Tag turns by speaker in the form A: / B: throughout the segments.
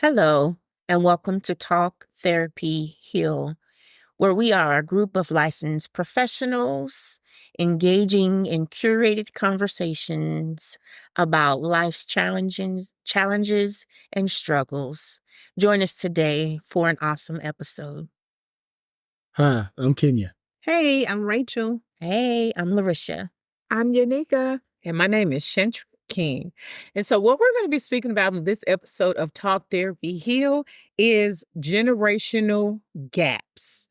A: Hello, and welcome to Talk.Therapy.Heal, where we are a group of licensed professionals engaging in curated conversations about life's challenges and struggles. Join us today for an awesome episode.
B: Hi, I'm Kenya.
C: Hey, I'm Rachel.
A: Hey, I'm Larisha.
D: I'm Yanika.
C: And my name is Shantra King. And so what we're going to be speaking about in this episode of Talk Therapy Heal is generational gaps.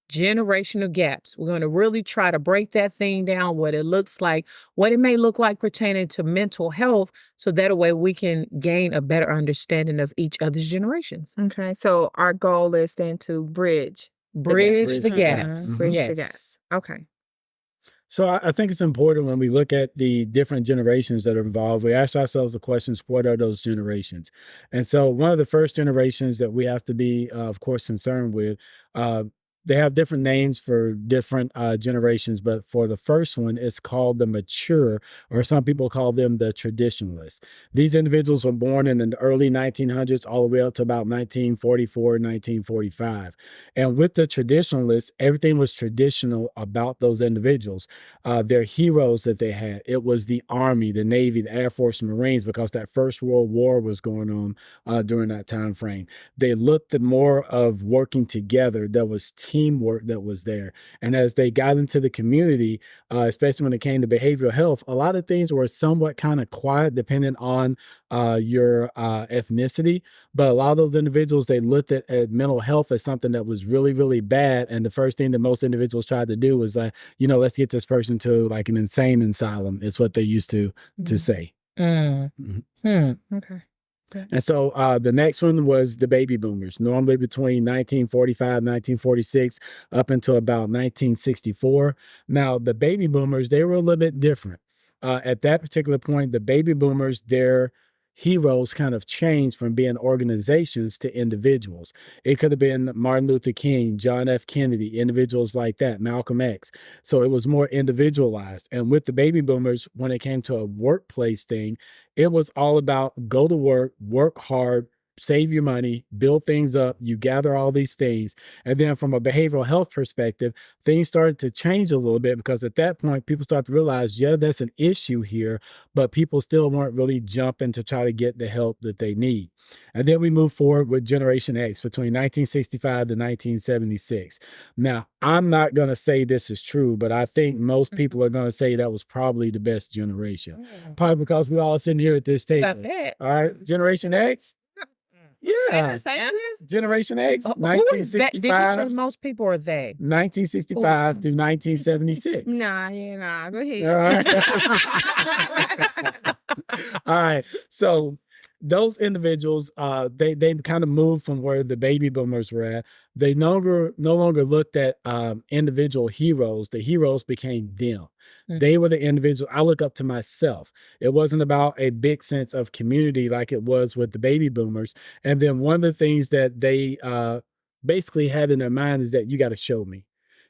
C: Generational gaps. We're going to really try to break that thing down, what it looks like, what it may look like pertaining to mental health, so that way we can gain a better understanding of each other's generations.
D: Okay, so our goal is then to bridge
C: the gaps.
D: the gaps. Okay.
B: So I think it's important when we look at the different generations that are involved, we ask ourselves the questions, what are those generations? And so one of the first generations that we have to be, of course, concerned with, they have different names for different generations, but for the first one, it's called the mature, or some people call them the traditionalists. These individuals were born in the early 1900s all the way up to about 1944, 1945. And with the traditionalists, everything was traditional about those individuals. Their heroes that they had, it was the Army, the Navy, the Air Force, and Marines, because that First World War was going on during that time frame. They looked at more of working together. There was teamwork that was there. And as they got into the community, especially when it came to behavioral health, a lot of things were somewhat kind of quiet depending on your ethnicity. But a lot of those individuals, they looked at mental health as something that was really, really bad. And the first thing that most individuals tried to do was, let's get this person to like an insane asylum, is what they used to say.
D: Okay.
B: And so the next one was the baby boomers, normally between 1945, 1946, up until about 1964. Now, the baby boomers, they were a little bit different. At that particular point, the baby boomers, their heroes kind of changed from being organizations to individuals. It could have been Martin Luther King, John F. Kennedy, individuals like that, Malcolm X. So it was more individualized. And with the baby boomers, when it came to a workplace thing, it was all about go to work hard, save your money, build things up, you gather all these things. And then from a behavioral health perspective, things started to change a little bit, because at that point, people start to realize, yeah, that's an issue here, but people still weren't really jumping to try to get the help that they need. And then we move forward with Generation X between 1965 to 1976. Now, I'm not going to say this is true, but I think most people are going to say that was probably the best generation. Probably because we all sitting here at this table. All right, Generation X? Yeah. Generation X,
C: Who is that?
B: 1965.
C: Did you say most people are they?
B: 1965 to 1976.
D: Nah, go ahead.
B: All right. So those individuals, they kind of moved from where the baby boomers were at. They no longer looked at individual heroes. The heroes became them. They were the individual. I look up to myself. It wasn't about a big sense of community like it was with the baby boomers. And then one of the things that they basically had in their mind is that you got to show me.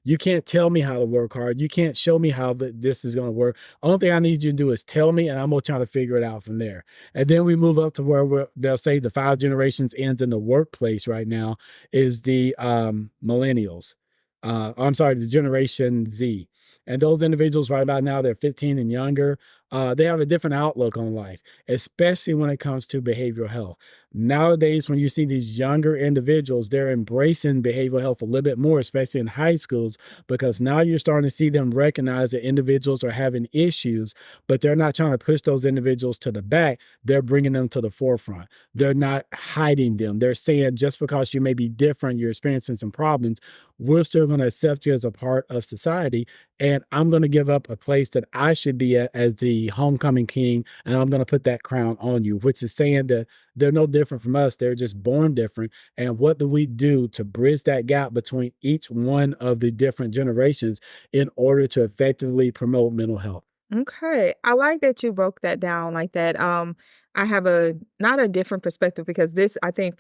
B: You can't tell me how to work hard. You can't show me how this is going to work. Only thing I need you to do is tell me, and I'm going to try to figure it out from there. And then we move up to where they'll say the 5 generations ends in the workplace right now is the millennials. I'm sorry, the Generation Z. And those individuals right about now, they're 15 and younger. They have a different outlook on life, especially when it comes to behavioral health. Nowadays, when you see these younger individuals, they're embracing behavioral health a little bit more, especially in high schools, because now you're starting to see them recognize that individuals are having issues, but they're not trying to push those individuals to the back. They're bringing them to the forefront. They're not hiding them. They're saying, just because you may be different, you're experiencing some problems, we're still going to accept you as a part of society. And I'm going to give up a place that I should be at as the homecoming king, and I'm going to put that crown on you, which is saying that they're no different from us. They're just born different. And what do we do to bridge that gap between each one of the different generations in order to effectively promote mental health?
D: Okay. I like that you broke that down like that. I have not a different perspective because this I think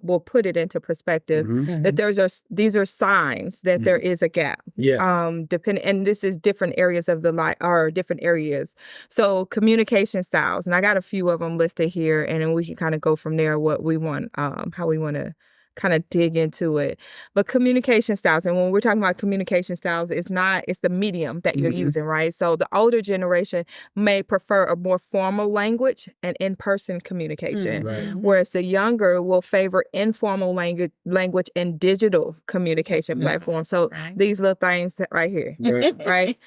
D: will put it into perspective that these are signs that there is a gap.
B: Yes.
D: And this is different areas of the life or different areas. So communication styles, and I got a few of them listed here, and then we can kind of go from there what we want, how we want to kind of dig into it. But communication styles, and when we're talking about communication styles, it's the medium that you're using, right? So the older generation may prefer a more formal language and in-person communication,
B: Right.
D: whereas the younger will favor informal language and digital communication platforms. So these little things right here, right?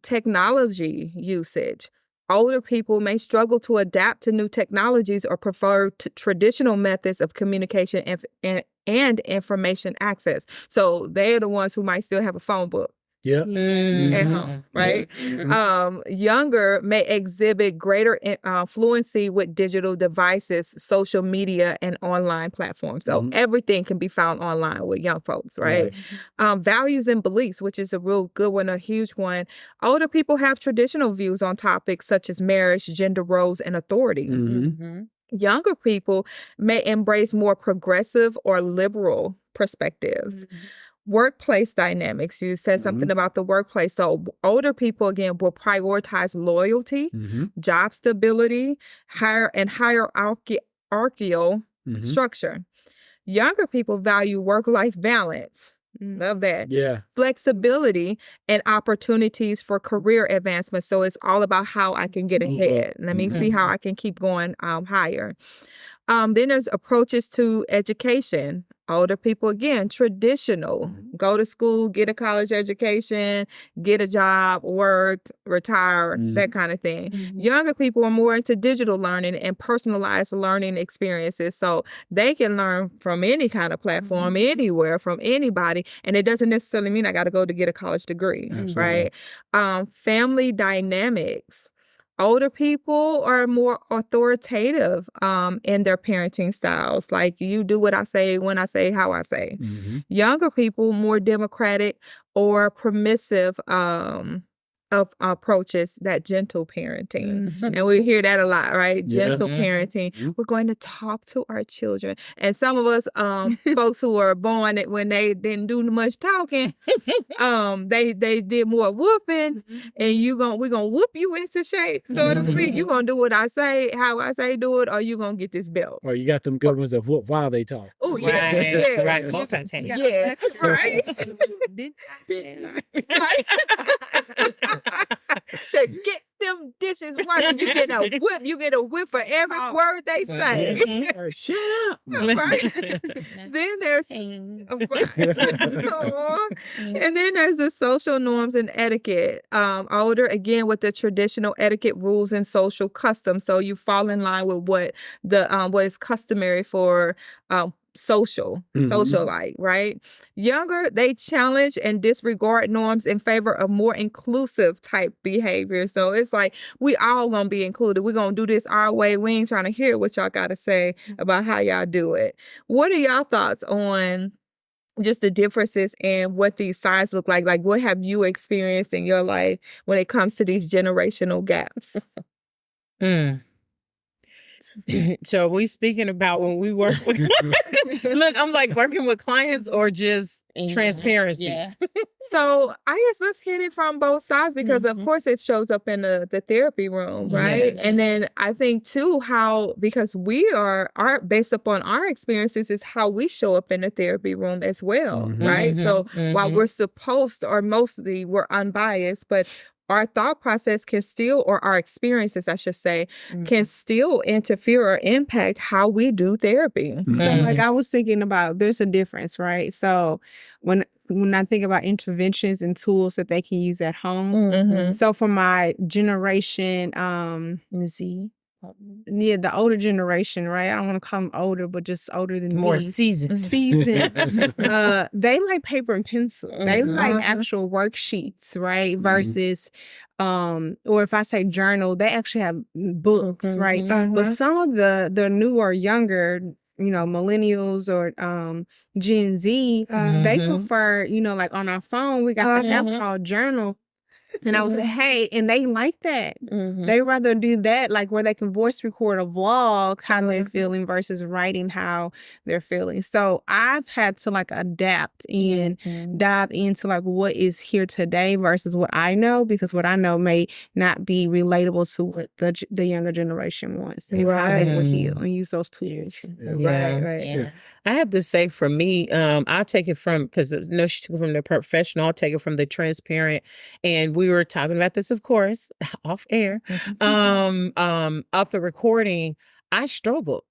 D: Technology usage. Older people may struggle to adapt to new technologies or prefer traditional methods of communication and information access. So they're the ones who might still have a phone book.
B: Yep.
D: At home, right? Younger may exhibit greater fluency with digital devices, social media, and online platforms. So everything can be found online with young folks, right? Values and beliefs, which is a real good one, a huge one. Older people have traditional views on topics such as marriage, gender roles, and authority. Younger people may embrace more progressive or liberal perspectives. Workplace dynamics. You said something about the workplace. So older people, again, will prioritize loyalty, job stability, hierarchical structure. Younger people value work-life balance. Love that.
B: Yeah.
D: Flexibility and opportunities for career advancement. So it's all about how I can get ahead. Let me see how I can keep going higher. Then there's approaches to education. Older people, again, traditional. Go to school, get a college education, get a job, work, retire, that kind of thing. Younger people are more into digital learning and personalized learning experiences. So they can learn from any kind of platform, anywhere, from anybody. And it doesn't necessarily mean I got to go to get a college degree, right? Family dynamics. Older people are more authoritative in their parenting styles. Like, you do what I say, when I say, how I say. Younger people, more democratic or permissive of approaches, that gentle parenting. And we hear that a lot, right? Gentle parenting. We're going to talk to our children. And some of us folks who were born when they didn't do much talking, they did more whooping, and we're gonna whoop you into shape, so to speak. You're gonna do what I say, how I say do it, or you're gonna get this belt.
B: Or you got them good ones that whoop while they talk.
D: Oh, yeah.
C: Right. Multitasking.
D: Yeah. Right. So get them dishes working. You get a whip. You get a whip for every word they say.
B: Shut up.
D: Right. Then there's and then there's the social norms and etiquette. Older, again, with the traditional etiquette rules and social customs. So you fall in line with what is customary for socialite, right? Younger, they challenge and disregard norms in favor of more inclusive type behavior. So it's like, we all gonna be included. We're gonna do this our way. We ain't trying to hear what y'all gotta say about how y'all do it. What are y'all thoughts on just the differences and what these signs look like? Like, what have you experienced in your life when it comes to these generational gaps?
C: So are we speaking about when we work with look, I'm like working with clients or just transparency?
A: Yeah.
D: So I guess let's hit it from both sides, because of course it shows up in the therapy room, right?
C: Yes.
D: And then I think too because we are based upon our experiences is how we show up in the therapy room as well, right? So while we're supposed to, or mostly we're unbiased, but our thought process can still, or our experiences, I should say, can still interfere or impact how we do therapy.
E: So like I was thinking about, there's a difference, right? So when I think about interventions and tools that they can use at home. So for my generation, the older generation, right? I don't want to call them older, but just older than
C: More
E: me.
C: seasoned.
E: They like paper and pencil. They like actual worksheets, right? Versus, or if I say journal, they actually have books, right? But some of the newer, younger, millennials or Gen Z, they prefer, like on our phone, we got the app called Journal. And I would say, hey, and they like that.
A: Mm-hmm.
E: They rather do that, like where they can voice record a vlog how they're feeling versus writing how they're feeling. So I've had to like adapt and dive into like what is here today versus what I know, because what I know may not be relatable to what the younger generation wants and how they will heal and use those tools.
C: Right.
A: Yeah.
C: I have to say for me, I'll take it from, because no, she took it from the professional, I'll take it from the transparent. And we were talking about this, of course, off air, off the recording. I struggled.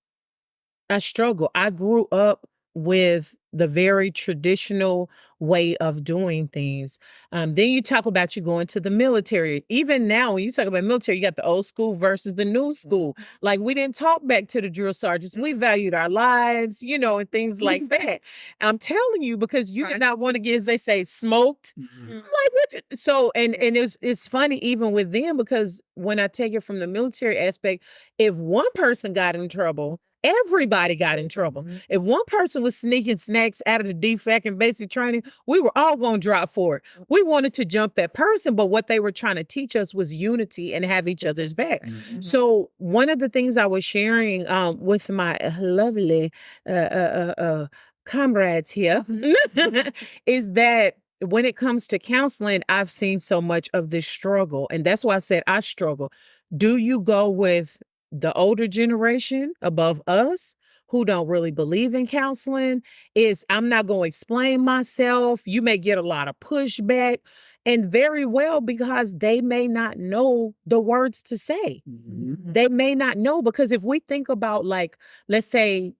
C: I grew up with the very traditional way of doing things. Then you talk about you going to the military. Even now, when you talk about military, you got the old school versus the new school. Like, we didn't talk back to the drill sergeants. We valued our lives, and things like that. I'm telling you, because you did not want to get, as they say, smoked. Like, so, and it's funny even with them, because when I take it from the military aspect, if one person got in trouble, everybody got in trouble. If one person was sneaking snacks out of the defect and basic training, we were all going to drop for it. We wanted to jump that person, but what they were trying to teach us was unity and have each other's back. So one of the things I was sharing with my lovely comrades here is that when it comes to counseling, I've seen so much of this struggle. And that's why I said I struggle. Do you go with the older generation above us who don't really believe in counseling? I'm not going to explain myself. You may get a lot of pushback, and very well, because they may not know the words to say. They may not know, because if we think about, like, let's say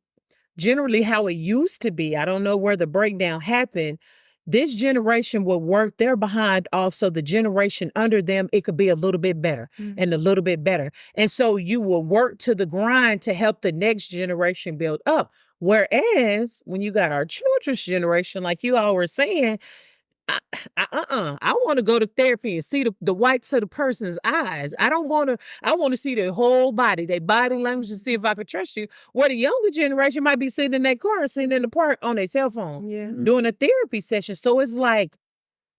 C: generally how it used to be, I don't know where the breakdown happened. This generation will work their behind off, so the generation under them, it could be a little bit better and a little bit better. And so you will work to the grind to help the next generation build up. Whereas when you got our children's generation, like you all were saying, I want to go to therapy and see the whites of the person's eyes. I want to see their whole body, their body language, to see if I could trust you. Where the younger generation might be sitting in their car, sitting in the park on their cell phone, doing a therapy session. So it's like,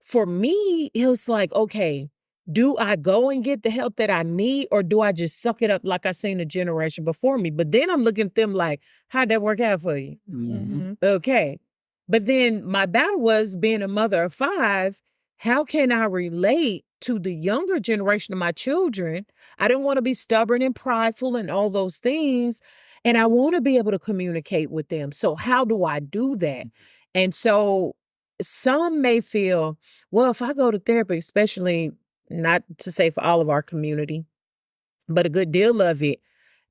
C: for me, it was like, okay, do I go and get the help that I need, or do I just suck it up like I seen the generation before me? But then I'm looking at them like, how'd that work out for you? Okay. But then my battle was, being a mother of 5, how can I relate to the younger generation of my children? I didn't want to be stubborn and prideful and all those things. And I want to be able to communicate with them. So how do I do that? And so some may feel, well, if I go to therapy, especially, not to say for all of our community, but a good deal of it,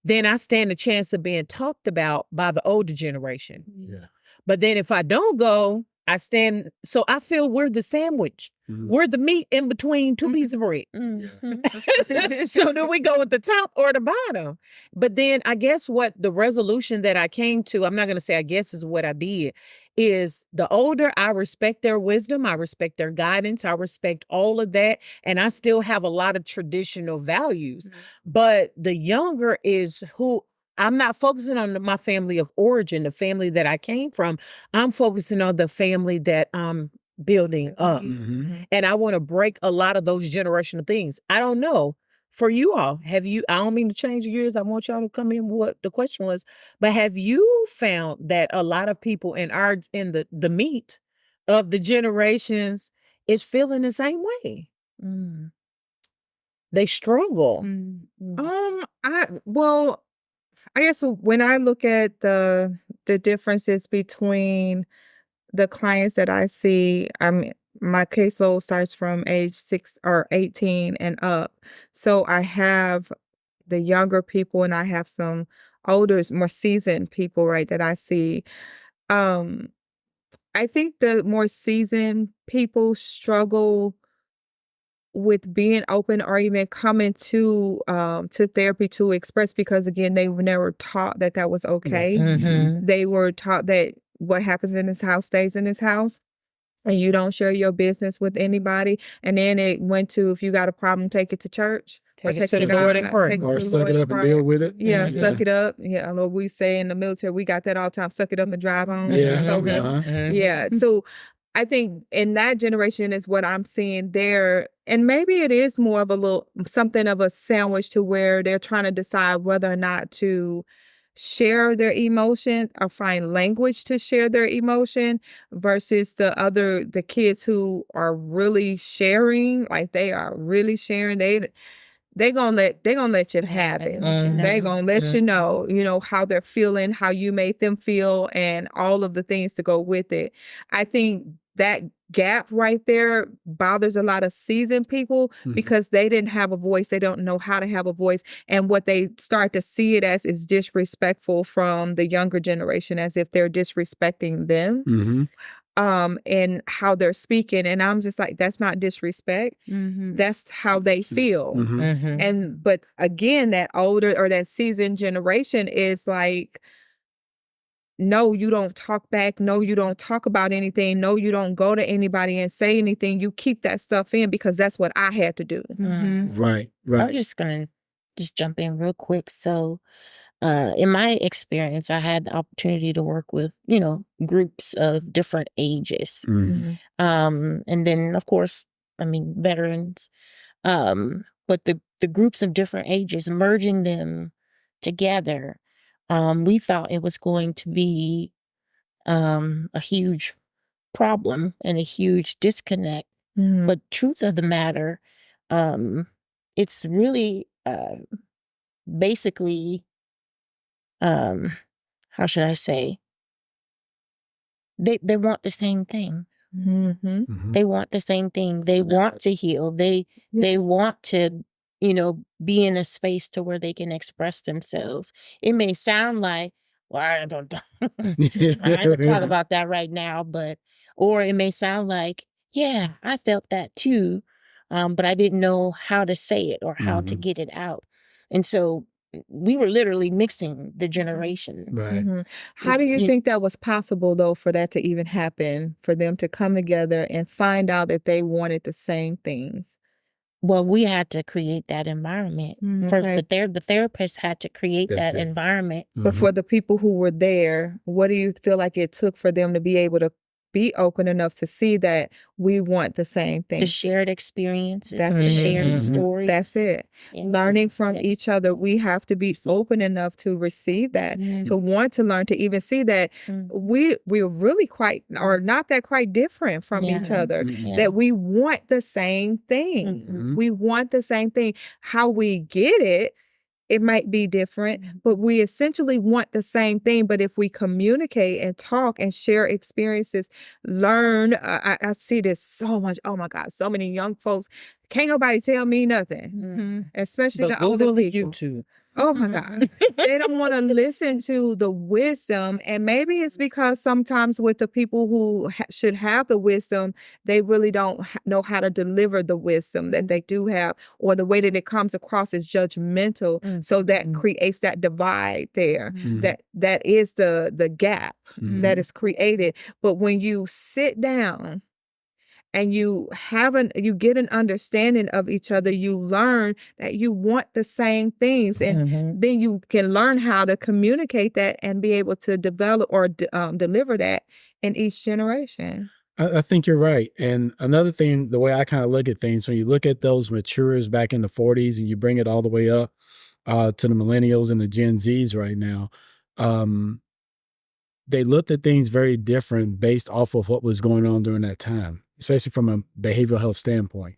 C: then I stand a chance of being talked about by the older generation.
B: Yeah.
C: But then if I don't go, so I feel we're the sandwich. We're the meat in between two pieces of bread. So do we go at the top or the bottom? But then I guess what the resolution that I came to, I'm not going to say I guess is what I did, is the older, I respect their wisdom, I respect their guidance, I respect all of that, and I still have a lot of traditional values. But the younger is who, I'm not focusing on my family of origin, the family that I came from. I'm focusing on the family that I'm building up. And I want to break a lot of those generational things. I don't know. For you all, I don't mean to change gears. I want y'all to come in what the question was, but have you found that a lot of people in the meat of the generations is feeling the same way? They struggle.
D: I guess when I look at the differences between the clients that I see, my caseload starts from age 6 or 18 and up. So I have the younger people and I have some older, more seasoned people, right, that I see. I think the more seasoned people struggle with being open or even coming to therapy to express, because again, they were never taught that was okay. They were taught that what happens in this house stays in this house, and you don't share your business with anybody. And then it went to, if you got a problem, take it to church.
C: Take it to the Lord and pray.
B: Or suck it up and deal with it.
D: Yeah, suck it up. Yeah, Lord, we say in the military, we got that all the time. Suck it up and drive on.
B: Yeah.
D: So, yeah. So I think in that generation is what I'm seeing there. And maybe it is more of something of a sandwich to where they're trying to decide whether or not to share their emotion or find language to share their emotion versus the kids who are really sharing, like they are really sharing. They gonna let you have it. They gonna let you know, how they're feeling, how you made them feel, and all of the things to go with it. I think that gap right there bothers a lot of seasoned people because they didn't have a voice. They don't know how to have a voice. And what they start to see it as is disrespectful from the younger generation, as if they're disrespecting them. And how they're speaking. And I'm just like, that's not disrespect. That's how they feel. But again, that older or that seasoned generation is like, no, you don't talk back. No, you don't talk about anything. No, you don't go to anybody and say anything. You keep that stuff in because that's what I had to do.
B: Right.
A: I'm just going to jump in real quick. So, in my experience, I had the opportunity to work with, groups of different ages. And then, of course, veterans. But the groups of different ages, merging them together, we thought it was going to be a huge problem and a huge disconnect. But truth of the matter, it's really basically, how should I say? They want the same thing. They want the same thing. They want to heal. They want to, be in a space to where they can express themselves. It may sound like, well, I don't talk about that right now, or it may sound like, yeah, I felt that too, but I didn't know how to say it or how to get it out. And so we were literally mixing the generations.
B: Right.
D: How do you think that was possible, though, for that to even happen, for them to come together and find out that they wanted the same things?
A: Well, we had to create that environment. First, the therapist had to create that environment.
D: But for the people who were there, what do you feel like it took for them to be able to be open enough to see that we want the same thing?
A: The shared experiences,
D: That's
A: the
D: it.
A: shared stories.
D: That's it. Learning from each other. We have to be open enough to receive that, to want to learn, to even see that we're really quite, or not that quite different from each other, that we want the same thing. We want the same thing. How we get it might be different, but we essentially want the same thing. But if we communicate and talk and share experiences, learn, I see this so much. Oh my God, so many young folks, can't nobody tell me nothing, especially the older people.
F: YouTube.
D: Oh my God. They don't want to listen to the wisdom. And maybe it's because sometimes with the people who should have the wisdom, they really don't know how to deliver the wisdom that they do have, or the way that it comes across is judgmental. So that creates that divide there. That is the gap that is created. But when you sit down and you get an understanding of each other, you learn that you want the same things, and then you can learn how to communicate that and be able to develop or deliver that in each generation.
B: I think you're right. And another thing, the way I kind of look at things, when you look at those maturers back in the 40s and you bring it all the way up to the millennials and the Gen Zs right now, they looked at things very different based off of what was going on during that time, especially from a behavioral health standpoint.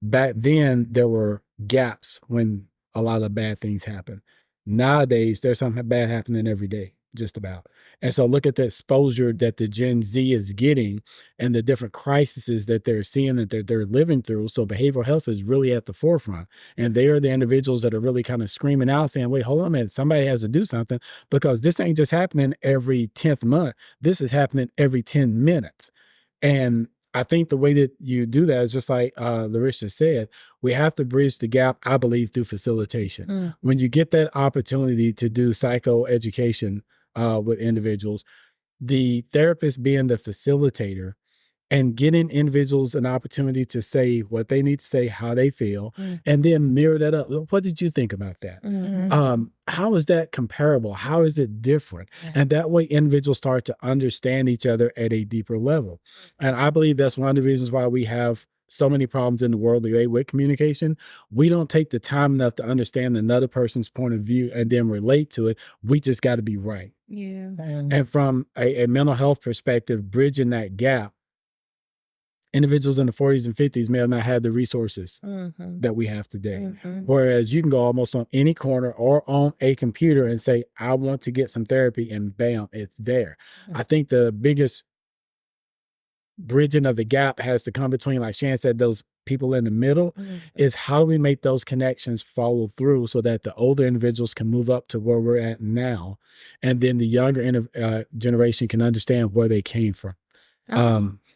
B: Back then, there were gaps when a lot of bad things happen. Nowadays, there's something bad happening every day, just about. And so look at the exposure that the Gen Z is getting and the different crises that they're seeing, that they're living through. So behavioral health is really at the forefront. And they are the individuals that are really kind of screaming out saying, wait, hold on a minute, somebody has to do something, because this ain't just happening every 10th month. This is happening every 10 minutes. And I think the way that you do that is just like Larissa said, we have to bridge the gap, I believe, through facilitation. When you get that opportunity to do psychoeducation with individuals, the therapist being the facilitator and getting individuals an opportunity to say what they need to say, how they feel, and then mirror that up. What did you think about that? How is that comparable? How is it different? And that way individuals start to understand each other at a deeper level. And I believe that's one of the reasons why we have so many problems in the world today with communication. We don't take the time enough to understand another person's point of view and then relate to it. We just got to be right.
E: Yeah.
B: And from a mental health perspective, bridging that gap, individuals in the 40s and 50s may have not had the resources that we have today. Whereas you can go almost on any corner or on a computer and say, I want to get some therapy, and bam, it's there. I think the biggest bridging of the gap has to come between, like Shan said, those people in the middle, is how do we make those connections follow through so that the older individuals can move up to where we're at now, and then the younger generation can understand where they came from.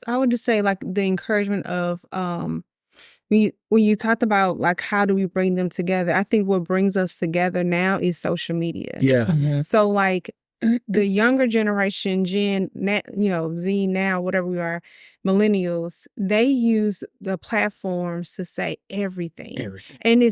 E: I would just say, like, the encouragement of when you talked about, like, how do we bring them together, I think what brings us together now is social media.
B: Yeah.
E: So, like, the younger generation, Z now, whatever we are, millennials, they use the platforms to say everything. And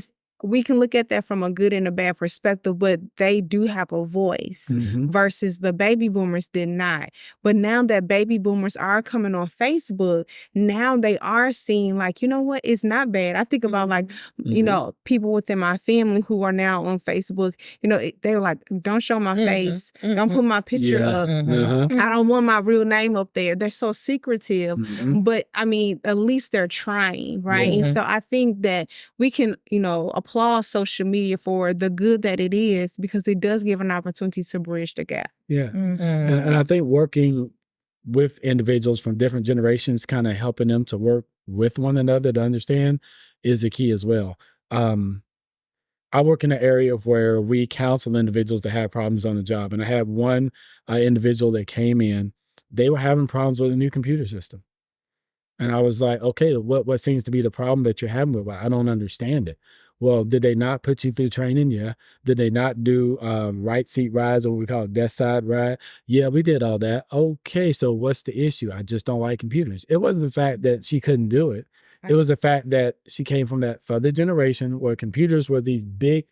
E: we can look at that from a good and a bad perspective, but they do have a voice versus the baby boomers did not. But now that baby boomers are coming on Facebook, now they are seeing, like, you know what, it's not bad. I think about, like, you know, people within my family who are now on Facebook, you know, they're like, don't show my face. Don't put my picture up. I don't want my real name up there. They're so secretive. But I mean, at least they're trying, right? And so I think that we can, you know, applaud social media for the good that it is, because it does give an opportunity to bridge the gap.
B: Yeah. And I think working with individuals from different generations, kind of helping them to work with one another to understand, is a key as well. I work in an area where we counsel individuals that have problems on the job. And I had one individual that came in, they were having problems with a new computer system. And I was like, okay, what seems to be the problem that you're having with it? I don't understand it. Well, did they not put you through training? Yeah. Did they not do right seat rides, or what we call desk side ride? Yeah, we did all that. Okay, so what's the issue? I just don't like computers. It wasn't the fact that she couldn't do it. It was the fact that she came from that further generation where computers were these big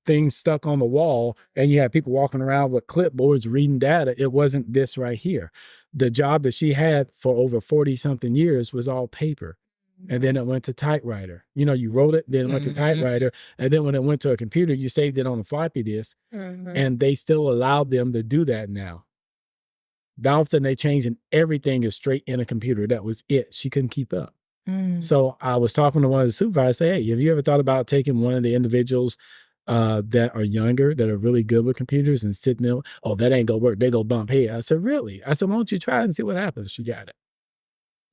B: things stuck on the wall, and you had people walking around with clipboards reading data. It wasn't this right here. The job that she had for over 40 something years was all paper. And then it went to typewriter. You know, you wrote it, then it went to typewriter. And then when it went to a computer, you saved it on a floppy disk. And they still allowed them to do that now. Now all of a sudden they changed, and everything is straight in a computer. That was it. She couldn't keep up. So I was talking to one of the supervisors, say, hey, have you ever thought about taking one of the individuals that are younger, that are really good with computers, and sitting there, oh, that ain't gonna work. They go bump head. I said, really? I said, why don't you try it and see what happens? She got it.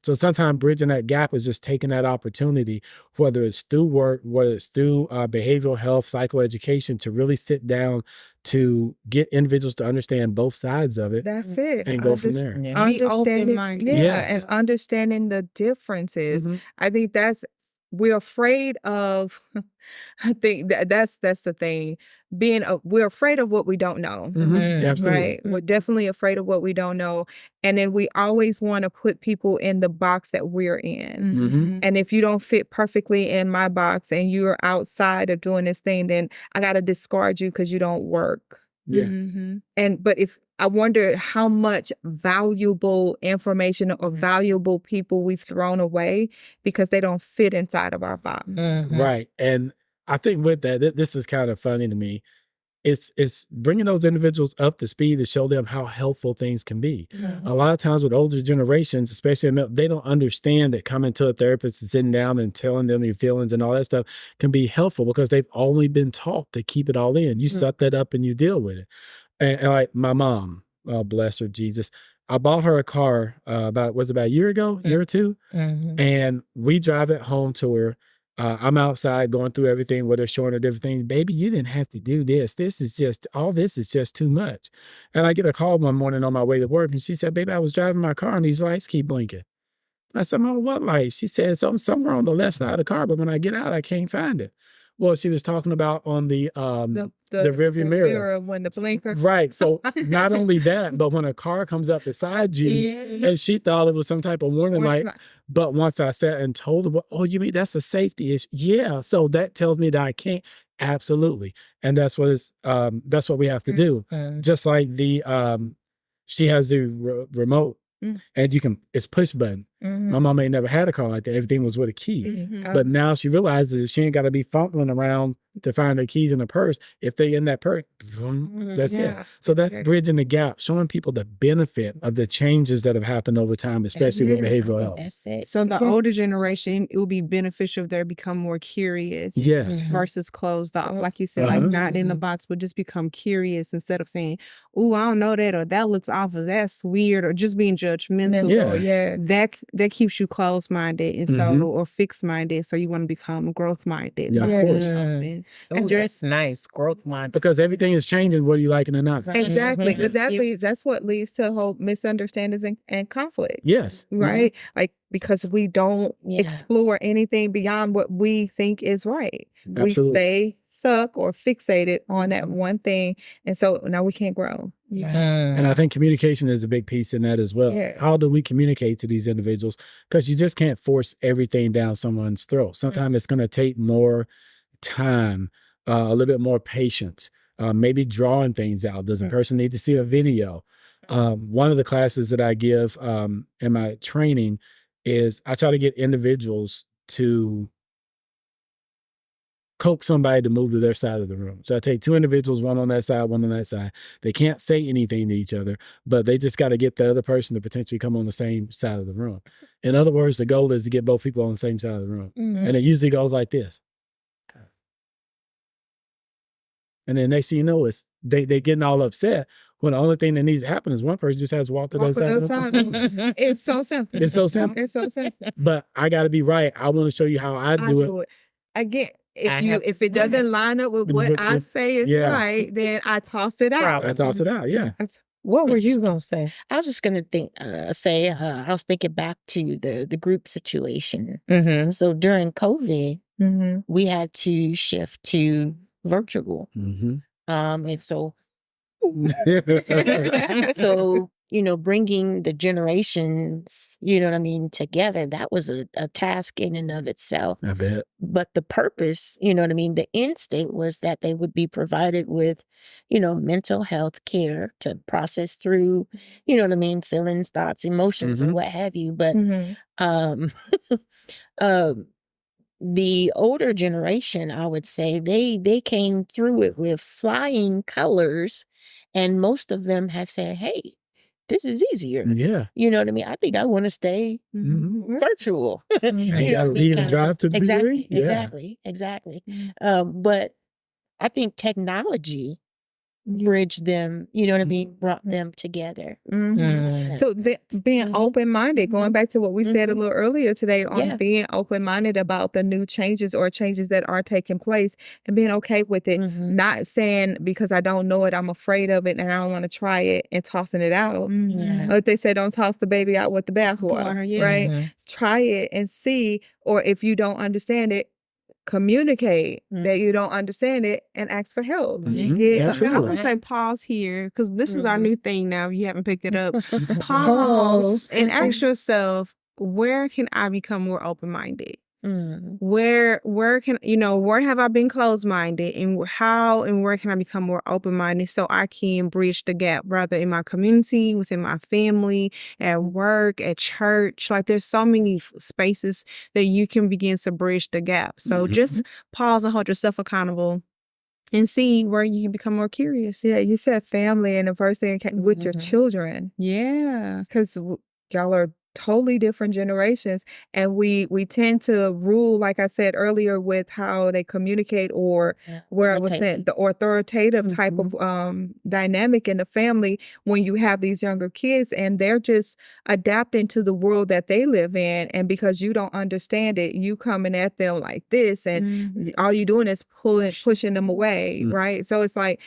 B: So sometimes bridging that gap is just taking that opportunity, whether it's through work, whether it's through behavioral health, psychoeducation, to really sit down to get individuals to understand both sides of it.
D: That's it.
B: And go from there.
D: Understanding,
B: Yes.
D: and understanding the differences. I think we're afraid of, I think that's the thing. We're afraid of what we don't know.
B: Absolutely.
D: Right? We're definitely afraid of what we don't know. And then we always want to put people in the box that we're in. And if you don't fit perfectly in my box and you're outside of doing this thing, then I got to discard you because you don't work.
B: Yeah.
D: But if I wonder how much valuable information or valuable people we've thrown away because they don't fit inside of our box.
B: Right. And I think with that, this is kind of funny to me. It's bringing those individuals up to speed to show them how helpful things can be. A lot of times with older generations, especially, they don't understand that coming to a therapist and sitting down and telling them your feelings and all that stuff can be helpful, because they've only been taught to keep it all in. You suck that up and you deal with it. And like my mom, oh, bless her, Jesus. I bought her a car about a year ago, year or two, and we drive it home to her. I'm outside going through everything with her, showing her different things. Baby, you didn't have to do this. All this is just too much. And I get a call one morning on my way to work, and she said, baby, I was driving my car and these lights keep blinking. I said, Mom, what lights? She said, somewhere on the left side of the car, but when I get out, I can't find it. Well, she was talking about on the rearview mirror
D: when the blinker.
B: Right. So not only that, but when a car comes up beside you, and she thought it was some type of warning light, but once I sat and told her, "Oh, you mean that's a safety issue?" Yeah. So that tells me that I can't. Absolutely, and that's what we have to do. Just like she has the remote. And it's push button. My mom ain't never had a car like that. Everything was with a key. But now she realizes she ain't got to be fumbling around to find her keys in her purse. If they in that purse, that's it. So that's bridging the gap, showing people the benefit of the changes that have happened over time, especially with behavioral health.
A: That's it.
E: So the older generation, it will be beneficial if they become more curious.
B: Yes.
E: Versus closed off. Like you said, like not in the box, but just become curious instead of saying, "Oh, I don't know that," or "That looks off," or "That's weird," or just being judgmental.
B: Yeah.
E: That keeps you closed-minded and so or fixed-minded. So you want to become growth-minded.
B: Yeah, of course.
C: Oh, that's nice. Growth minded.
B: Because everything is changing, whether you like it or not.
D: Exactly. But that's what leads to whole misunderstandings and conflict.
B: Yes.
D: Right? Like, because we don't explore anything beyond what we think is right.
B: Absolutely.
D: We stay stuck or fixated on that one thing. And so now we can't grow.
B: And I think communication is a big piece in that as well. How do we communicate to these individuals? Because you just can't force everything down someone's throat. Sometimes it's going to take more time, a little bit more patience, maybe drawing things out. Does a person need to see a video? One of the classes that I give in my training is I try to get individuals to coax somebody to move to their side of the room. So I take two individuals, one on that side, one on that side. They can't say anything to each other, but they just got to get the other person to potentially come on the same side of the room. In other words, the goal is to get both people on the same side of the room. And it usually goes like this. And then next thing you know, is they getting all upset when the only thing that needs to happen is one person just has to walk to the other side of the room.
D: It's so simple.
B: It's so simple.
D: It's so simple.
B: But I got to be right. I want to show you how I do it.
D: Again, if it doesn't line up with what I say is right, then I toss it out.
B: I toss it out. Yeah.
C: What were you gonna say?
A: I was just gonna I was thinking back to the group situation. So during COVID, we had to shift to virtual. And so bringing the generations, together, that was a task in and of itself.
B: I bet.
A: But the purpose, the end state was that they would be provided with, mental health care to process through, feelings, thoughts, emotions, and what have you. But the older generation, I would say, they came through it with flying colors, and most of them had said, "Hey, this is easier."
B: Yeah.
A: You know what I mean? I think I want to stay virtual.
B: You got to leave and drive to the
A: exactly, exactly. But I think technology bridged them, brought them together.
D: So being open-minded, going back to what we said a little earlier today on being open-minded about the new changes or changes that are taking place and being okay with it, not saying because I don't know it, I'm afraid of it and I don't want to try it and tossing it out. Like they say, don't toss the baby out with the bathwater, right? Try it and see, or if you don't understand it, communicate that you don't understand it and ask for help.
E: So I would say pause here, because this is our new thing now. You haven't picked it up. Pause and ask yourself, where can I become more open-minded? Where have I been closed-minded, and how and where can I become more open-minded so I can bridge the gap, rather in my community, within my family, at work, at church. Like, there's so many spaces that you can begin to bridge the gap. So just pause and hold yourself accountable and see where you can become more curious.
D: Yeah, you said family, and the first thing came with your children.
E: Yeah.
D: Because y'all are totally different generations, and we tend to rule, like I said earlier, with how they communicate, or where I was saying the authoritative type of dynamic in the family when you have these younger kids and they're just adapting to the world that they live in, and because you don't understand it, you coming at them like this, and all you doing is pushing them away, right? So it's like,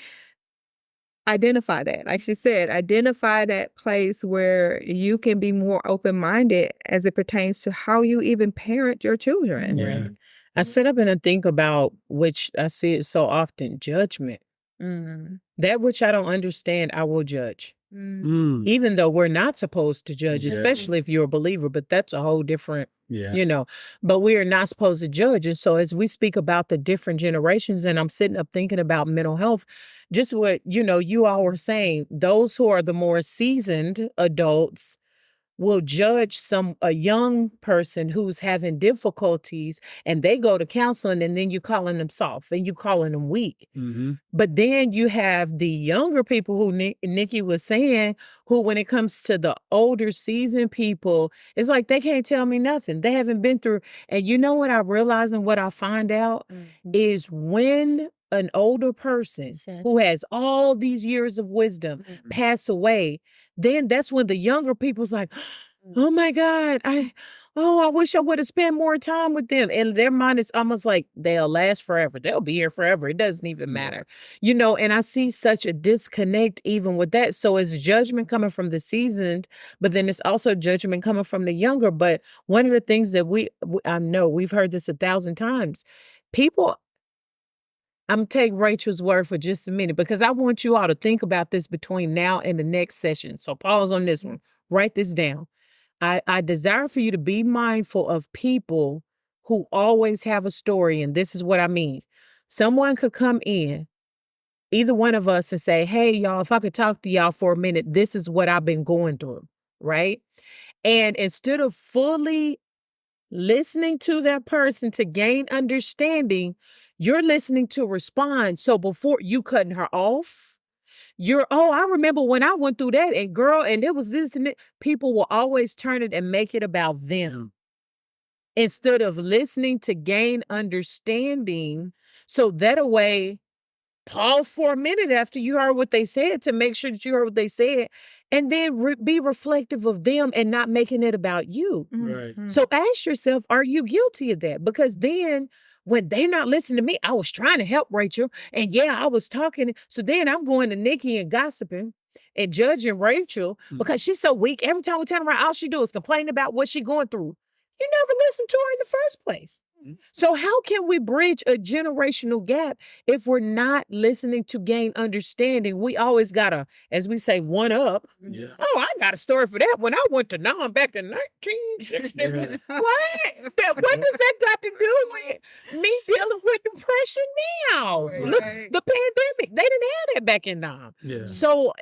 D: identify that. Like she said, identify that place where you can be more open-minded as it pertains to how you even parent your children.
B: Yeah.
C: I sit up and I think about, which I see it so often, judgment.
A: Mm.
C: That which I don't understand, I will judge.
B: Mm.
C: Even though we're not supposed to judge,
B: Yeah.
C: especially if you're a believer, but that's a whole different,
B: Yeah.
C: but we are not supposed to judge. And so as we speak about the different generations, and I'm sitting up thinking about mental health, just what, you all were saying, those who are the more seasoned adults will judge a young person who's having difficulties, and they go to counseling, and then you calling them soft and you calling them weak.
B: Mm-hmm.
C: But then you have the younger people who Nikki was saying, who when it comes to the older seasoned people, it's like they can't tell me nothing. They haven't been through. And you know what I realize and what I find out is when an older person who has all these years of wisdom pass away, then that's when the younger people's like, oh my God, I wish I would have spent more time with them. And their mind is almost like they'll last forever. They'll be here forever. It doesn't even matter. And I see such a disconnect even with that. So it's judgment coming from the seasoned, but then it's also judgment coming from the younger. But one of the things that I know we've heard this 1,000 times, people, I'm going to take Rachel's word for just a minute because I want you all to think about this between now and the next session. So pause on this one. Write this down. I desire for you to be mindful of people who always have a story. And this is what I mean. Someone could come in, either one of us, and say, hey, y'all, if I could talk to y'all for a minute, this is what I've been going through. Right. And instead of fully listening to that person to gain understanding, you're listening to respond. So before you cutting her off, I remember when I went through that, and girl, and it was this and that. People will always turn it and make it about them instead of listening to gain understanding. So that way, pause for a minute after you heard what they said to make sure that you heard what they said, and then be reflective of them and not making it about you.
B: Right.
C: So ask yourself, are you guilty of that? Because then when they're not listening to me, I was trying to help Rachel, and I was talking. So then I'm going to Nikki and gossiping and judging Rachel because she's so weak. Every time we turn around, all she do is complain about what she's going through. You never listened to her in the first place. So how can we bridge a generational gap if we're not listening to gain understanding? We always gotta, as we say, one up.
B: Yeah.
C: Oh, I got a story for that. When I went to Nam back in 1960. What? What does that got to do with me dealing with depression now?
D: Right.
C: Look, the pandemic, they didn't have that back in Nam.
B: Yeah.
C: So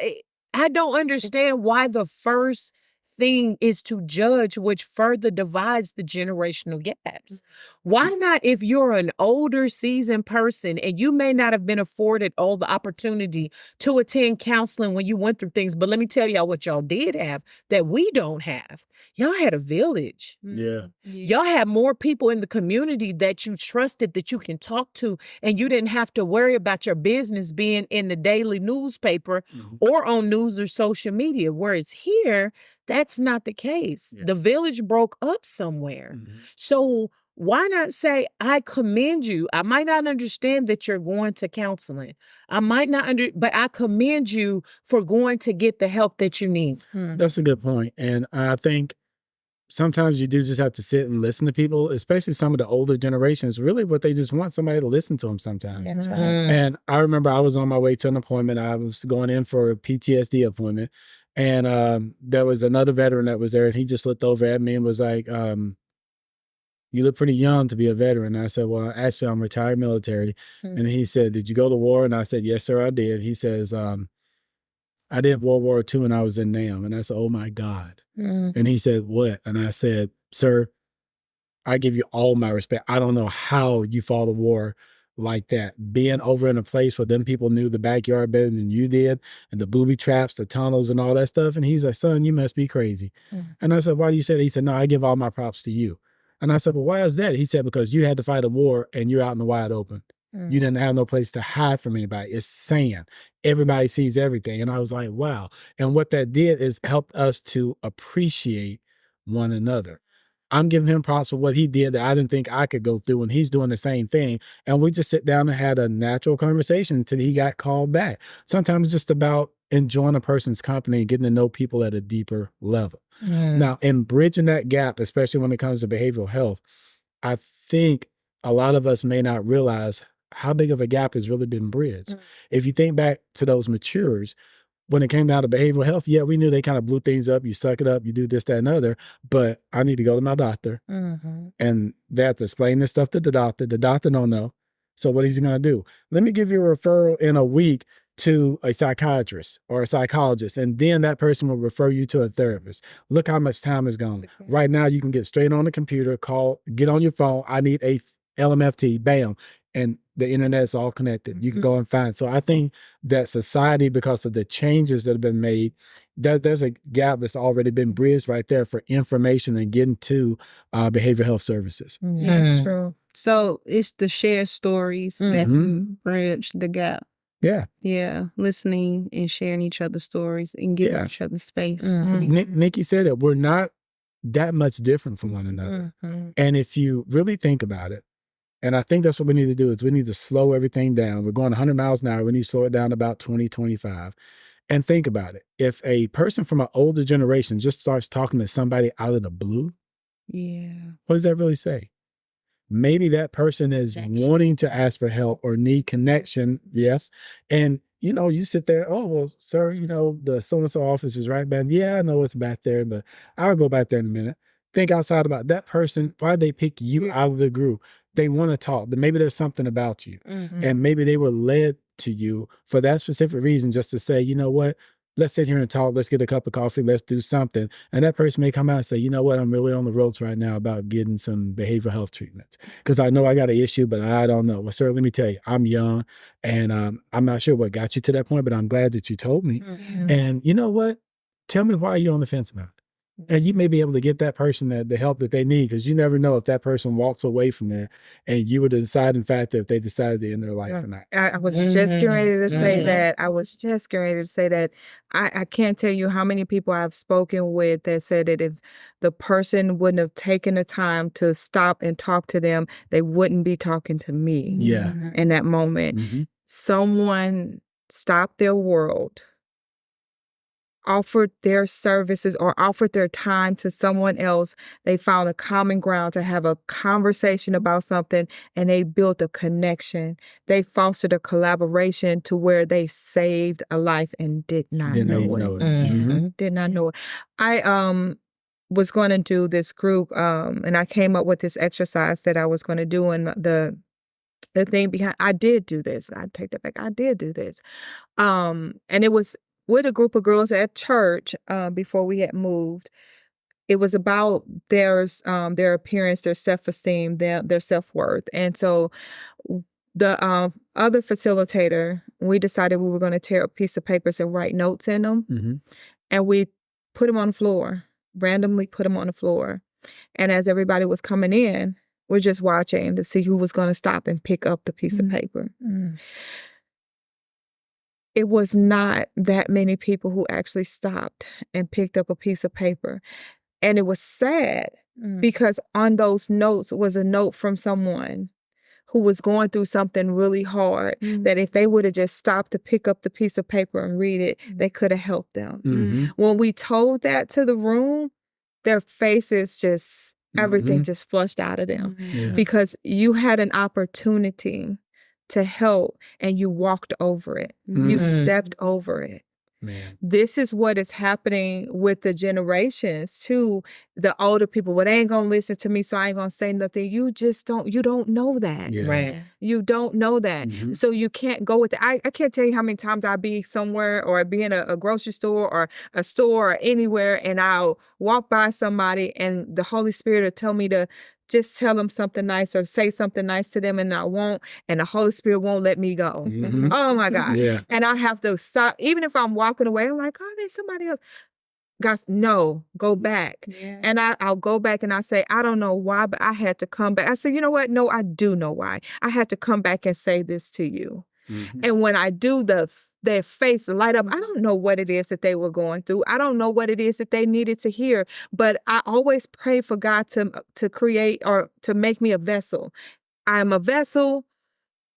C: I don't understand why the first thing is to judge, which further divides the generational gaps. Why not, if you're an older seasoned person and you may not have been afforded all the opportunity to attend counseling when you went through things, but let me tell y'all what y'all did have that we don't have. Y'all had a village.
B: Yeah.
C: Y'all had more people in the community that you trusted, that you can talk to, and you didn't have to worry about your business being in the daily newspaper or on news or social media. Whereas here, that's not the case.
B: Yeah.
C: The village broke up somewhere. So why not say, I commend you. I might not understand that you're going to counseling. I might not but I commend you for going to get the help that you need.
B: That's a good point. And I think sometimes you do just have to sit and listen to people, especially some of the older generations. Really what they just want somebody to listen to them sometimes.
A: That's right.
B: And I remember I was on my way to an appointment. I was going in for a PTSD appointment. And there was another veteran that was there, and he just looked over at me and was like, you look pretty young to be a veteran. And I said, well, actually, I'm retired military. And he said, did you go to war? And I said, yes, sir, I did. He says, I did World War II and I was in NAM. And I said, oh my God. And he said, what? And I said, sir, I give you all my respect. I don't know how you fought a war like that. Being over in a place where them people knew the backyard better than you did, and the booby traps, the tunnels and all that stuff. And he's like, son, you must be crazy. And I said, why do you say that? He said, no, I give all my props to you. And I said, well, why is that? He said, because you had to fight a war and you're out in the wide open. You didn't have no place to hide from anybody. It's sand. Everybody sees everything. And I was like, wow. And what that did is helped us to appreciate one another. I'm giving him props for what he did that I didn't think I could go through, and he's doing the same thing. And we just sit down and had a natural conversation until he got called back. Sometimes it's just about enjoying a person's company and getting to know people at a deeper level. Now, in bridging that gap, especially when it comes to behavioral health, I think a lot of us may not realize how big of a gap has really been bridged. If you think back to those maturers, when it came down to behavioral health, yeah, we knew they kind of blew things up. You suck it up, you do this, that, and other. But I need to go to my doctor. And they have to explain this stuff to the doctor. The doctor don't know. So what is he going to do? Let me give you a referral in a week to a psychiatrist or a psychologist, and then that person will refer you to a therapist. Look how much time is gone. Right now, you can get straight on the computer, get on your phone. I need a LMFT, bam. And the internet's all connected. You can go and find. So I think that society, because of the changes that have been made, there's a gap that's already been bridged right there for information and getting to behavioral health services.
D: That's true.
E: So it's the shared stories that bridge the gap.
B: Yeah.
E: Yeah. Listening and sharing each other's stories and giving each other space. To be
B: Nikki said it. We're not that much different from one another. And if you really think about it, and I think that's what we need to do, is we need to slow everything down. We're going 100 miles an hour. We need to slow it down about 20, 25. And think about it. If a person from an older generation just starts talking to somebody out of the blue, what does that really say? Maybe that person is wanting to ask for help or need connection. Yes. And, you sit there, oh, well, sir, the so-and-so office is right back. Yeah, I know it's back there, but I'll go back there in a minute. Think outside about that person. Why they pick you out of the group? They want to talk. Maybe there's something about you. And maybe they were led to you for that specific reason, just to say, you know what? Let's sit here and talk. Let's get a cup of coffee. Let's do something. And that person may come out and say, you know what? I'm really on the ropes right now about getting some behavioral health treatments because I know I got an issue, but I don't know. Well, sir, let me tell you, I'm young and I'm not sure what got you to that point, but I'm glad that you told me. And you know what? Tell me why you're on the fence about it. And you may be able to get that person the help that they need, because you never know if that person walks away from there and you were the deciding factor if they decided to end their life or not.
D: I was just getting ready to say that. I was just getting ready to say that. I can't tell you how many people I've spoken with that said that if the person wouldn't have taken the time to stop and talk to them, they wouldn't be talking to me in that moment. Someone stopped their world, offered their services or offered their time to someone else. They found a common ground to have a conversation about something, and they built a connection. They fostered a collaboration to where they saved a life and did not know it. Did not know it. I was going to do this group, and I came up with this exercise that I was going to do, and the thing behind, I did do this. I take that back. I did do this. And it was with a group of girls at church before we had moved. It was about their appearance, their self-esteem, their self-worth. And so the other facilitator, we decided we were going to tear up a piece of papers and write notes in them. And we put them on the floor, randomly put them on the floor. And as everybody was coming in, we're just watching to see who was going to stop and pick up the piece of paper. It was not that many people who actually stopped and picked up a piece of paper. And it was sad because on those notes was a note from someone who was going through something really hard, that if they would have just stopped to pick up the piece of paper and read it, they could have helped them. When we told that to the room, their faces just, everything just flushed out of them because you had an opportunity to help and you walked over it. You stepped over it. Man. This is what is happening with the generations too. The older people, well, they ain't gonna listen to me, so I ain't gonna say nothing. You don't know that. Right. You don't know that. So you can't go with it. I can't tell you how many times I'll be somewhere or be in a grocery store or a store or anywhere, and I'll walk by somebody and the Holy Spirit will tell me to just tell them something nice or say something nice to them, and I won't, and the Holy Spirit won't let me go. Oh my God. Yeah. And I have to stop. Even if I'm walking away, I'm like, oh, there's somebody else. Guys, no, go back. Yeah. And I'll go back and I say, I don't know why, but I had to come back. I said, you know what? No, I do know why. I had to come back and say this to you. And when I do, their face light up. I don't know what it is that they were going through. I don't know what it is that they needed to hear, but I always pray for God to create or to make me a vessel. I'm a vessel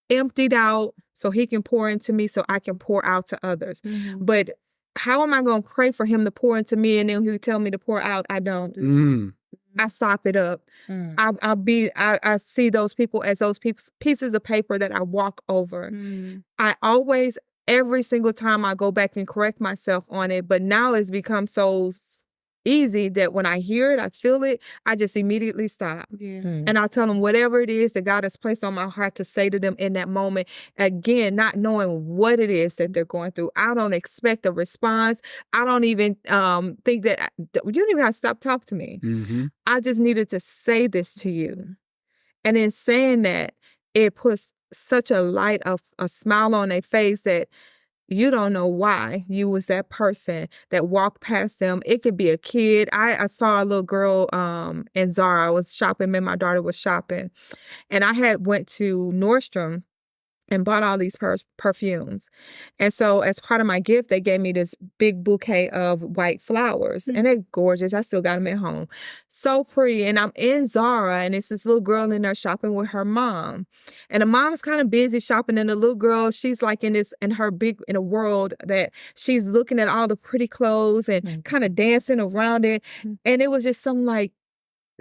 D: emptied out so he can pour into me so I can pour out to others. But how am I going to pray for him to pour into me and then he'll tell me to pour out? I don't. I sop it up. I see those people as those pieces of paper that I walk over. I always, every single time I go back and correct myself on it, but now it's become so easy that when I hear it, I feel it, I just immediately stop. And I tell them whatever it is that God has placed on my heart to say to them in that moment. Again, not knowing what it is that they're going through. I don't expect a response. I don't even think that you don't even have to stop talking to me. I just needed to say this to you. And in saying that, it puts such a light of a smile on their face that you don't know why you was that person that walked past them. It could be a kid. I saw a little girl in Zara. I was shopping, and my daughter was shopping. And I had went to Nordstrom and bought all these perfumes. And so as part of my gift, they gave me this big bouquet of white flowers. And they're gorgeous. I still got them at home. So pretty. And I'm in Zara, and it's this little girl in there shopping with her mom. And the mom's kind of busy shopping, and the little girl, she's like in a world that she's looking at all the pretty clothes and kind of dancing around it. And it was just some like,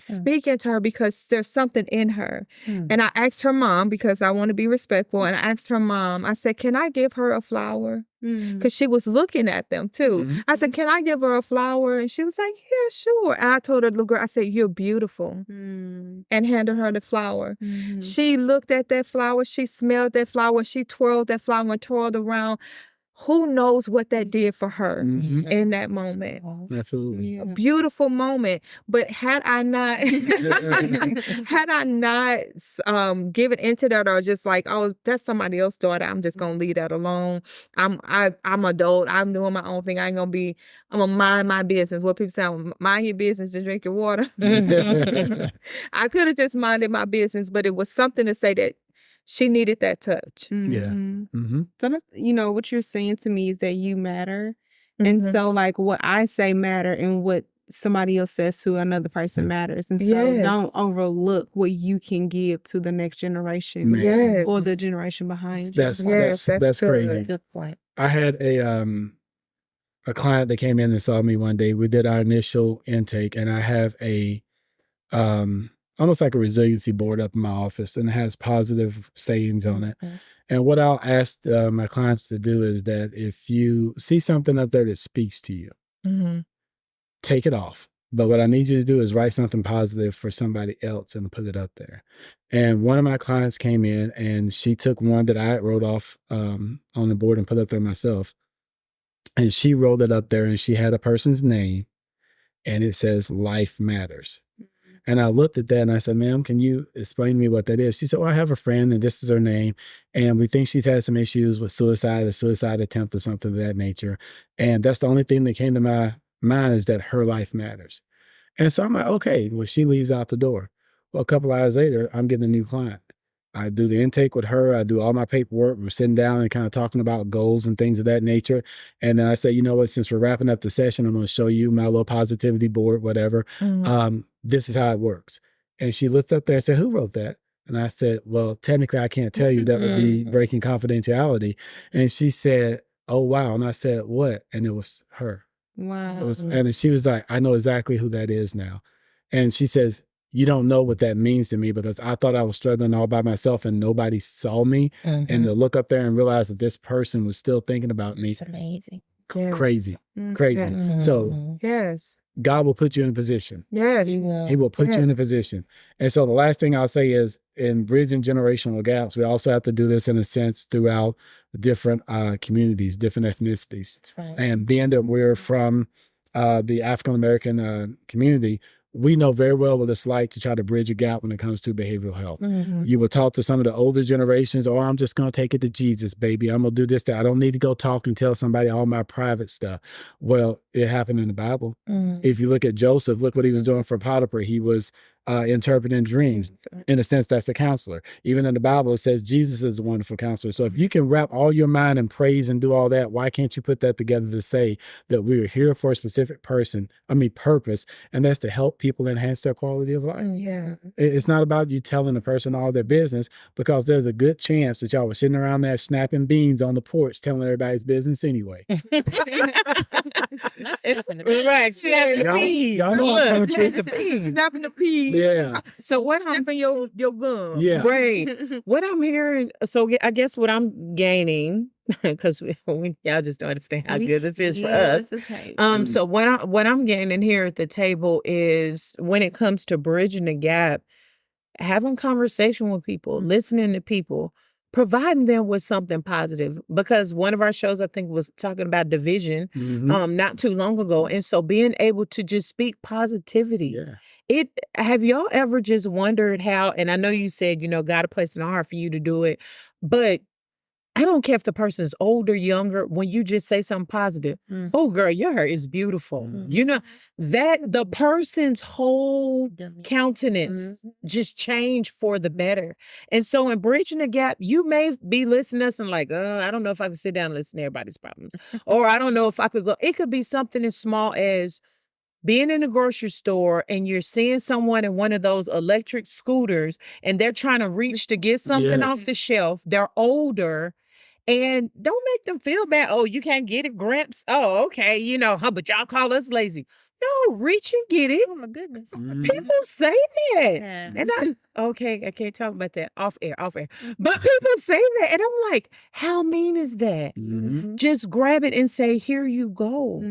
D: speaking to her because there's something in her. And I asked her mom, because I want to be respectful, and I asked her mom, I said, can I give her a flower? Because she was looking at them too. I said, can I give her a flower? And she was like, yeah, sure. And I told her, little girl, I said, you're beautiful. And handed her the flower. She looked at that flower, she smelled that flower, she twirled that flower and twirled around. Who knows what that did for her in that moment?
B: Absolutely.
D: A beautiful moment. But had I not given into that, or just like, oh, that's somebody else's daughter, I'm just gonna leave that alone. I'm adult. I'm doing my own thing. I'm gonna mind my business. What people say, mind your business and drink your water. I could have just minded my business, but it was something to say that she needed that touch.
E: So, what you're saying to me is that you matter. And so, like, what I say matter, and what somebody else says to another person matters. And so don't overlook what you can give to the next generation or the generation behind you.
B: That's crazy.
A: Good point.
B: I had a client that came in and saw me one day. We did our initial intake, and I have a almost like a resiliency board up in my office, and it has positive sayings on it. And what I'll ask my clients to do is that if you see something up there that speaks to you, take it off. But what I need you to do is write something positive for somebody else and put it up there. And one of my clients came in, and she took one that I wrote off on the board and put up there myself. And she rolled it up there, and she had a person's name, and it says life matters. And I looked at that and I said, ma'am, can you explain to me what that is? She said, well, I have a friend and this is her name. And we think she's had some issues with suicide or suicide attempt or something of that nature. And that's the only thing that came to my mind, is that her life matters. And so I'm like, okay, well, she leaves out the door. Well, a couple hours later, I'm getting a new client. I do the intake with her. I do all my paperwork. We're sitting down and kind of talking about goals and things of that nature. And then I say, you know what, since we're wrapping up the session, I'm going to show you my little positivity board, whatever. This is how it works. And she looks up there and said, who wrote that? And I said, well, technically I can't tell you. That would be breaking confidentiality. And she said, oh, wow. And I said, what? And it was her.
E: Wow.
B: And she was like, I know exactly who that is now. And she says, you don't know what that means to me, because I thought I was struggling all by myself and nobody saw me. And to look up there and realize that this person was still thinking about me.
A: It's amazing.
B: Crazy. So God will put you in a position.
A: He will.
B: He will put you in a position. And so the last thing I'll say is, in bridging generational gaps, we also have to do this in a sense throughout different communities, different ethnicities.
A: That's right.
B: And being that we're from the African-American community, we know very well what it's like to try to bridge a gap when it comes to behavioral health. You will talk to some of the older generations, oh, I'm just going to take it to Jesus, baby. I'm going to do this, that. I don't need to go talk and tell somebody all my private stuff. Well, it happened in the Bible. If you look at Joseph, look what he was doing for Potiphar. He was interpreting dreams. In a sense, that's a counselor. Even in the Bible, it says Jesus is a wonderful counselor. So if you can wrap all your mind in praise and do all that, why can't you put that together to say that we are here for a specific purpose, and that's to help people enhance their quality of life? It's not about you telling a person all their business, because there's a good chance that y'all were sitting around there snapping beans on the porch telling everybody's business anyway.
A: That's
C: Right, snapping the peas.
B: Y'all know I'm
C: Look,
B: country.
C: the peas.
D: Snapping the peas.
B: Yeah.
C: So what I'm
D: Snapping your gun.
B: Yeah.
C: right, what I'm hearing. So I guess what I'm gaining, because y'all just don't understand how good this is for us. So what I'm gaining here at the table is when it comes to bridging the gap, having conversation with people, listening to people, providing them with something positive. Because one of our shows, I think, was talking about division not too long ago. And so being able to just speak positivity.
B: Yeah.
C: Have y'all ever just wondered how, and I know you said, God placed it in the heart for you to do it, but I don't care if the person is older, younger, when you just say something positive. Oh, girl, your hair is beautiful. That the person's whole countenance just changed for the better. And so in bridging the gap, you may be listening to us and like, I don't know if I can sit down and listen to everybody's problems. Or I don't know if I could go. It could be something as small as being in a grocery store and you're seeing someone in one of those electric scooters and they're trying to reach to get something off the shelf. They're older. And don't make them feel bad. Oh, you can't get it, Gramps. Oh, okay. But y'all call us lazy. No, reach and get it.
A: Oh my goodness.
C: People say that.
A: Yeah.
C: And I can't talk about that off air. But people say that. And I'm like, how mean is that? Just grab it and say, here you go.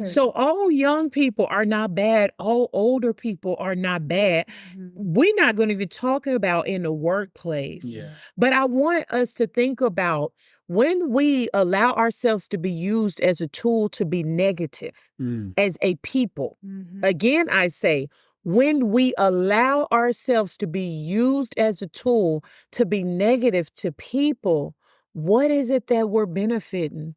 C: So all young people are not bad. All older people are not bad. We're not going to be talking about in the workplace. But I want us to think about when we allow ourselves to be used as a tool to be negative as a people. Again, I say, when we allow ourselves to be used as a tool to be negative to people, what is it that we're benefiting?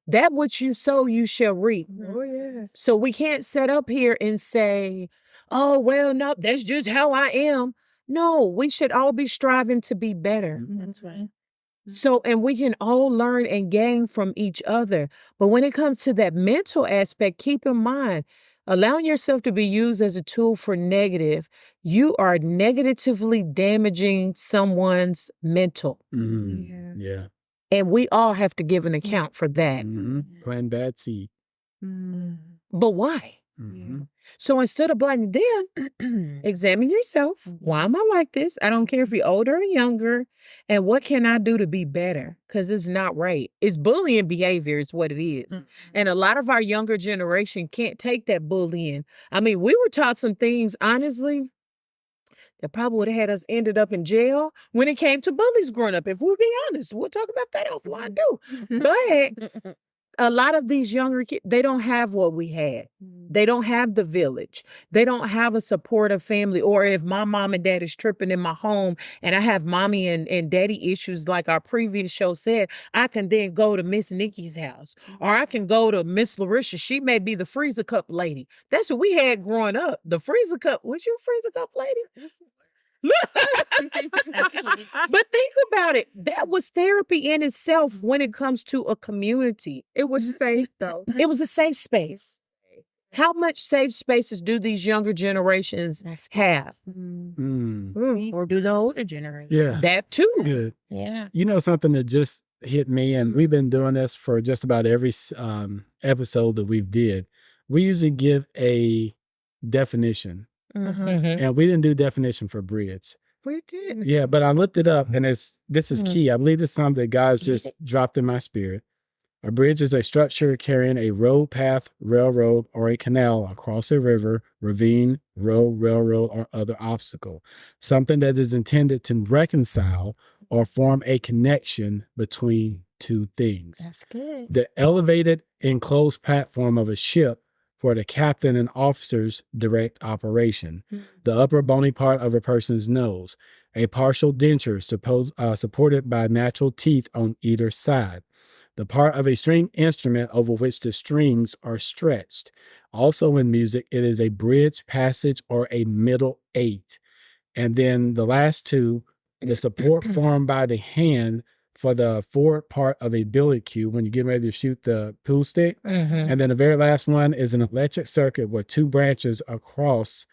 C: That which you sow, you shall reap.
D: Oh, yeah.
C: So we can't sit up here and say, oh, well, no, that's just how I am. No, we should all be striving to be better.
A: That's right.
C: So, and we can all learn and gain from each other. But when it comes to that mental aspect, keep in mind, allowing yourself to be used as a tool for negative, you are negatively damaging someone's mental.
B: Yeah.
C: And we all have to give an account for that.
B: Plant bad seed.
C: But why? So instead of blaming them, examine yourself. Why am I like this? I don't care if you're older or younger. And what can I do to be better? Because it's not right. It's bullying behavior is what it is. And a lot of our younger generation can't take that bullying. I mean, we were taught some things, honestly, that probably would have had us ended up in jail when it came to bullies growing up. If we're being honest, we'll talk about that offline too. But a lot of these younger kids, they don't have what we had. They don't have the village. They don't have a supportive family. Or if my mom and dad is tripping in my home and I have mommy and daddy issues like our previous show said, I can then go to Miss Nikki's house. Or I can go to Miss Larisha. She may be the freezer cup lady. That's what we had growing up. The freezer cup. Was you a freezer cup lady? But think about it. That was therapy in itself when it comes to a community.
D: It was safe, though.
C: It was a safe space. How much safe spaces do these younger generations have?
A: Or do the older generation?
B: Yeah.
C: That too.
B: Good.
A: Yeah.
B: You know something that just hit me, and we've been doing this for just about every episode that we've did. We usually give a definition. And we didn't do definition for bridge.
D: We did.
B: Yeah, but I looked it up, and this is key. I believe this is something that God's just dropped in my spirit. A bridge is a structure carrying a road, path, railroad, or a canal across a river, ravine, road, railroad, or other obstacle. Something that is intended to reconcile or form a connection between two things.
A: That's good.
B: The elevated enclosed platform of a ship for the captain and officer's direct operation. The upper bony part of a person's nose. A partial denture supported by natural teeth on either side. The part of a string instrument over which the strings are stretched. Also in music, it is a bridge, passage, or a middle eight. And then the last two, the support formed by the hand for the forward part of a billiard cue when you get ready to shoot the pool stick. And then the very last one is an electric circuit where two branches are cross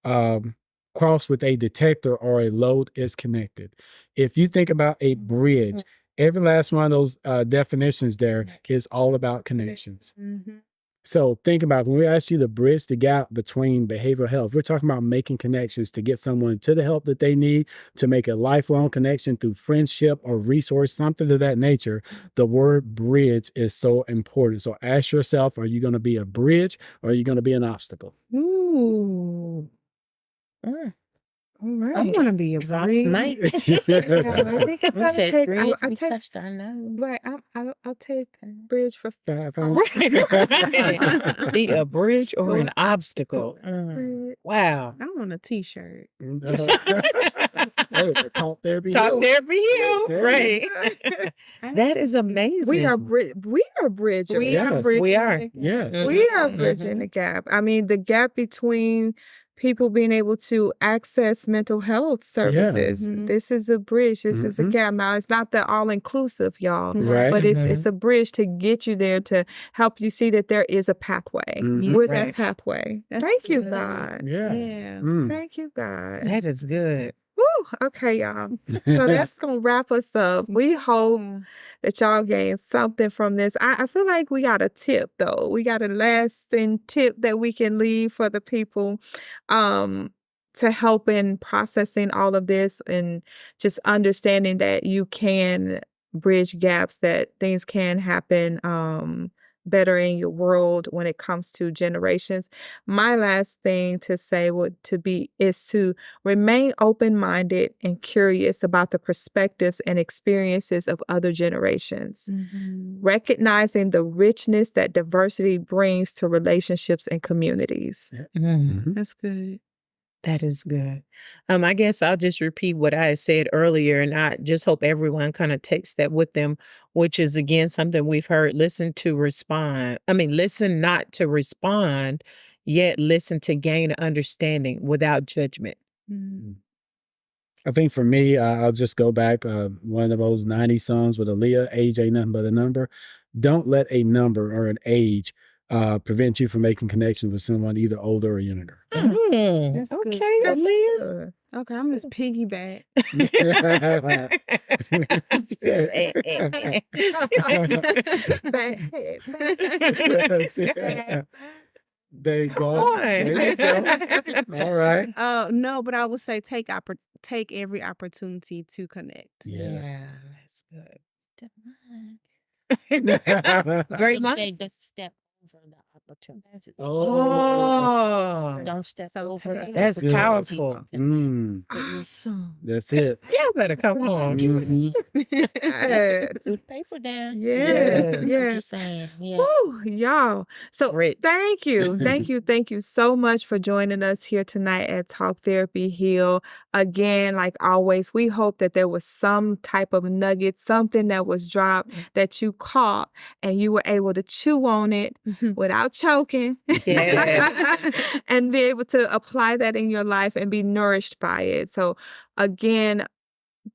B: with a detector or a load is connected. If you think about a bridge, every last one of those definitions there is all about connections. So think about when we ask you to bridge the gap between behavioral health, we're talking about making connections to get someone to the help that they need, to make a lifelong connection through friendship or resource, something of that nature. The word bridge is so important. So ask yourself, are you going to be a bridge or are you going to be an obstacle?
C: Ooh.
A: Mm.
D: All right.
E: I want to be a
A: Drops
E: bridge.
A: night.
D: I think I'm
A: We
D: gonna
A: said
D: take.
A: bridge,
D: I
A: we
D: take.
A: touched our nose.
D: Right. I'll take bridge for.
C: Be a bridge or an obstacle.
A: Mm.
C: Wow.
E: I want a T-shirt.
B: Hey, Talk Therapy.
C: Talk
B: Heal.
C: Therapy Heal.
B: That's it.
C: Right. That is amazing.
D: We are bridgers.
E: We are
B: Yes.
E: bridging
C: We are.
E: the gap.
B: Yes.
D: We are bridging the gap. I mean, the gap between people being able to access mental health services.
E: Mhm.
D: This is a bridge. This is a
B: Mhm.
D: gap. Now, it's not the all inclusive, y'all,
B: Right.
D: but it's a bridge to get you there, to help you see that there is a pathway.
B: Mhm.
D: We're
C: Right.
D: that pathway.
E: That's
D: Thank you,
E: good.
D: God.
B: Yeah.
E: Yeah.
D: Thank you, God.
C: That is good.
D: Woo, okay, y'all. So that's gonna wrap us up. We hope that y'all gained something from this. I feel like we got a tip though. We got a lasting tip that we can leave for the people to help in processing all of this and just understanding that you can bridge gaps, that things can happen better in your world when it comes to generations. My last thing to say is to remain open-minded and curious about the perspectives and experiences of other generations, recognizing the richness that diversity brings to relationships and communities.
C: Mm.
E: That's good.
C: That is good. I guess I'll just repeat what I had said earlier, and I just hope everyone kind of takes that with them, which is again something we've heard: listen to respond. Listen not to respond, yet listen to gain understanding without judgment.
B: I think for me, I'll just go back. One of those 90 songs with Aaliyah, age ain't nothing but a number. Don't let a number or an age prevent you from making connections with someone either older or younger.
E: That's good.
C: Okay,
D: That's
C: Aaliyah.
D: good.
E: Okay, I'm just piggyback.
B: There you
C: Come
B: go.
C: on.
B: There you go. All right.
E: No, but I would say take every opportunity to connect.
B: Yes.
C: Yeah, that's good.
A: Great mind. Say just step over the opportunity.
C: Oh,
A: Don't step over the
C: that's
B: Good.
C: powerful.
D: Awesome.
B: That's it.
C: Y'all better come on.
B: Mhm.
D: Yes.
A: Put the paper down.
D: Yes. Yes.
A: Just saying. Yeah.
D: Woo, y'all. So
C: Rich.
D: thank you. Thank you so much for joining us here tonight at Talk Therapy Heal. Again, like always, we hope that there was some type of nugget, something that was dropped that you caught and you were able to chew on it without choking.
C: Yes.
D: And be able to apply that in your life and be nourished by it. So again,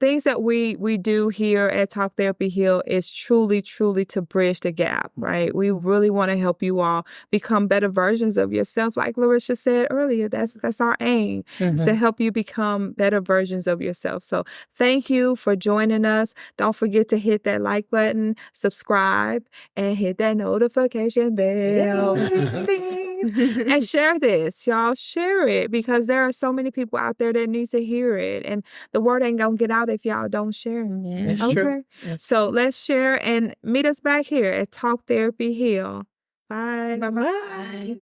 D: things that we do here at Talk Therapy Heal is truly to bridge the gap, right? We really want to help you all become better versions of yourself. Like Larissa said earlier, that's our aim, is to help you become better versions of yourself. So thank you for joining us. Don't forget to hit that like button, subscribe, and hit that notification bell. And share this, y'all. Share it, because there are so many people out there that need to hear it. And the word ain't gonna get out if y'all don't share.
A: Yeah.
C: That's
D: Okay.
C: true.
D: So let's share and meet us back here at Talk Therapy Heal. Bye.
C: Bye-bye.